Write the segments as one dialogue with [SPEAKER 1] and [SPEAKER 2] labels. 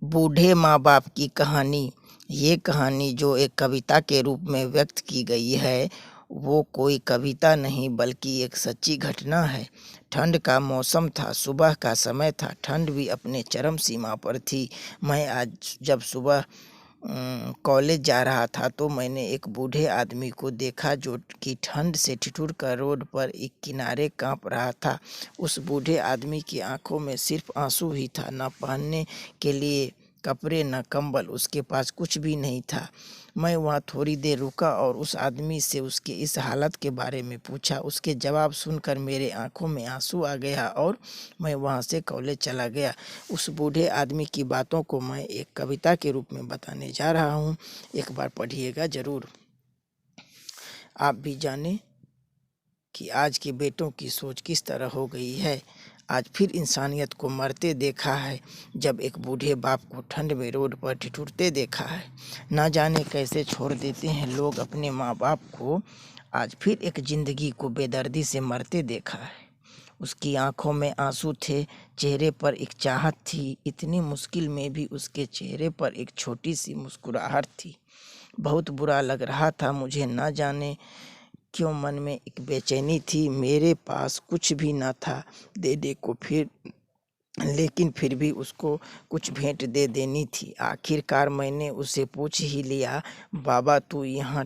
[SPEAKER 1] बूढ़े माँ बाप की कहानी। ये कहानी जो एक कविता के रूप में व्यक्त की गई है, वो कोई कविता नहीं बल्कि एक सच्ची घटना है। ठंड का मौसम था, सुबह का समय था, ठंड भी अपने चरम सीमा पर थी। मैं आज जब सुबह कॉलेज जा रहा था तो मैंने एक बूढ़े आदमी को देखा जो कि ठंड से ठिठुर कर रोड पर एक किनारे कांप रहा था। उस बूढ़े आदमी की आंखों में सिर्फ आंसू ही था, न पहनने के लिए कपड़े न कंबल, उसके पास कुछ भी नहीं था। मैं वहाँ थोड़ी देर रुका और उस आदमी से उसके इस हालत के बारे में पूछा। उसके जवाब सुनकर मेरे आंखों में आंसू आ गया और मैं वहाँ से कॉलेज चला गया। उस बूढ़े आदमी की बातों को मैं एक कविता के रूप में बताने जा रहा हूँ। एक बार पढ़िएगा ज़रूर। आप भी जाने कि आज के बेटों की सोच किस तरह हो गई है। आज फिर इंसानियत को मरते देखा है, जब एक बूढ़े बाप को ठंड में रोड पर ठिठुरते देखा है। ना जाने कैसे छोड़ देते हैं लोग अपने माँ बाप को। आज फिर एक ज़िंदगी को बेदर्दी से मरते देखा है। उसकी आंखों में आंसू थे, चेहरे पर एक चाहत थी। इतनी मुश्किल में भी उसके चेहरे पर एक छोटी सी मुस्कुराहट थी। बहुत बुरा लग रहा था मुझे, ना जाने क्यों मन में एक बेचैनी थी। मेरे पास कुछ भी न था देने को, लेकिन फिर भी उसको कुछ भेंट दे देनी थी। आखिरकार मैंने उसे पूछ ही लिया, बाबा तू यहाँ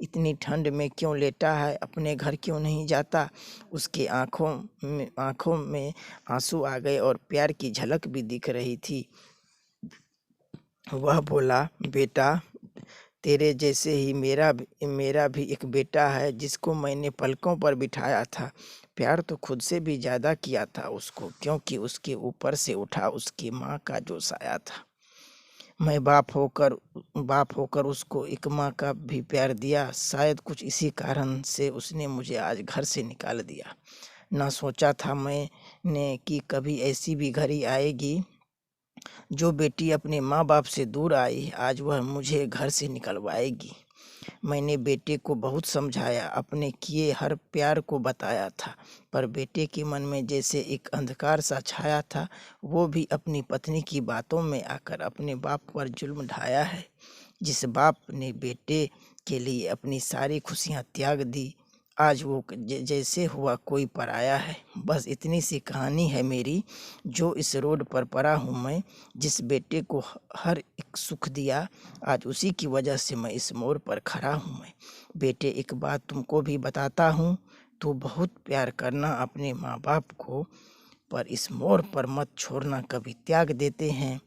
[SPEAKER 1] इतनी ठंड में क्यों लेटा है, अपने घर क्यों नहीं जाता? उसके आंखों में आंसू आ गए और प्यार की झलक भी दिख रही थी। वह बोला, बेटा तेरे जैसे ही मेरा भी एक बेटा है जिसको मैंने पलकों पर बिठाया था। प्यार तो खुद से भी ज़्यादा किया था उसको, क्योंकि उसके ऊपर से उठा उसकी माँ का जो साया था। मैं बाप होकर उसको एक माँ का भी प्यार दिया। शायद कुछ इसी कारण से उसने मुझे आज घर से निकाल दिया। ना सोचा था मैंने कि कभी ऐसी भी घड़ी आएगी जो बेटी अपने माँ बाप से दूर आई, आज वह मुझे घर से निकलवाएगी। मैंने बेटे को बहुत समझाया, अपने किए हर प्यार को बताया था, पर बेटे के मन में जैसे एक अंधकार सा छाया था। वो भी अपनी पत्नी की बातों में आकर अपने बाप पर जुल्म ढाया है। जिस बाप ने बेटे के लिए अपनी सारी खुशियाँ त्याग दी, आज वो जैसे हुआ कोई पराया है। बस इतनी सी कहानी है मेरी, जो इस रोड पर पड़ा हूँ मैं। जिस बेटे को हर एक सुख दिया, आज उसी की वजह से मैं इस मोड़ पर खड़ा हूँ मैं। बेटे एक बात तुमको भी बताता हूँ, तू बहुत प्यार करना अपने माँ बाप को, पर इस मोड़ पर मत छोड़ना, कभी त्याग देते हैं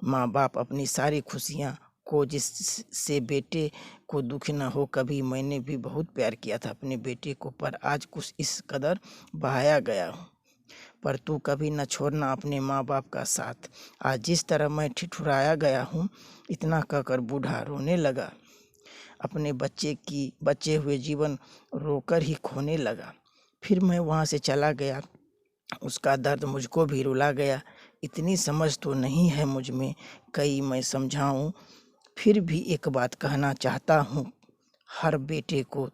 [SPEAKER 1] माँ बाप अपनी सारी खुशियाँ को, जिससे बेटे को दुख न हो। कभी मैंने भी बहुत प्यार किया था अपने बेटे को, पर आज कुछ इस कदर बहाया गया हूँ। पर तू कभी न छोड़ना अपने माँ बाप का साथ। आज जिस तरह मैं ठिठुराया गया हूँ, इतना कहकर बूढ़ा रोने लगा। अपने बचे हुए जीवन रोकर ही खोने लगा। फिर मैं वहाँ से चला गया। उसका दर्द मुझको भी रुला गया। इतनी समझ तो नहीं है मुझ में, कई मैं समझाऊं। फिर भी एक बात कहना चाहता हूँ, हर बेटे को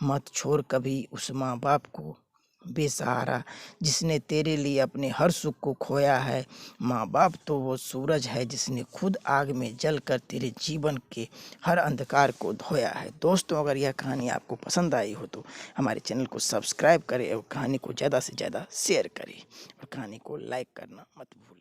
[SPEAKER 1] मत छोड़ कभी उस माँ बाप को बेसहारा, जिसने तेरे लिए अपने हर सुख को खोया है। माँ बाप तो वो सूरज है जिसने खुद आग में जलकर तेरे जीवन के हर अंधकार को धोया है। दोस्तों, अगर यह कहानी आपको पसंद आई हो तो हमारे चैनल को सब्सक्राइब करें और कहानी को ज़्यादा से ज़्यादा शेयर करें और कहानी को लाइक करना मत भूलें।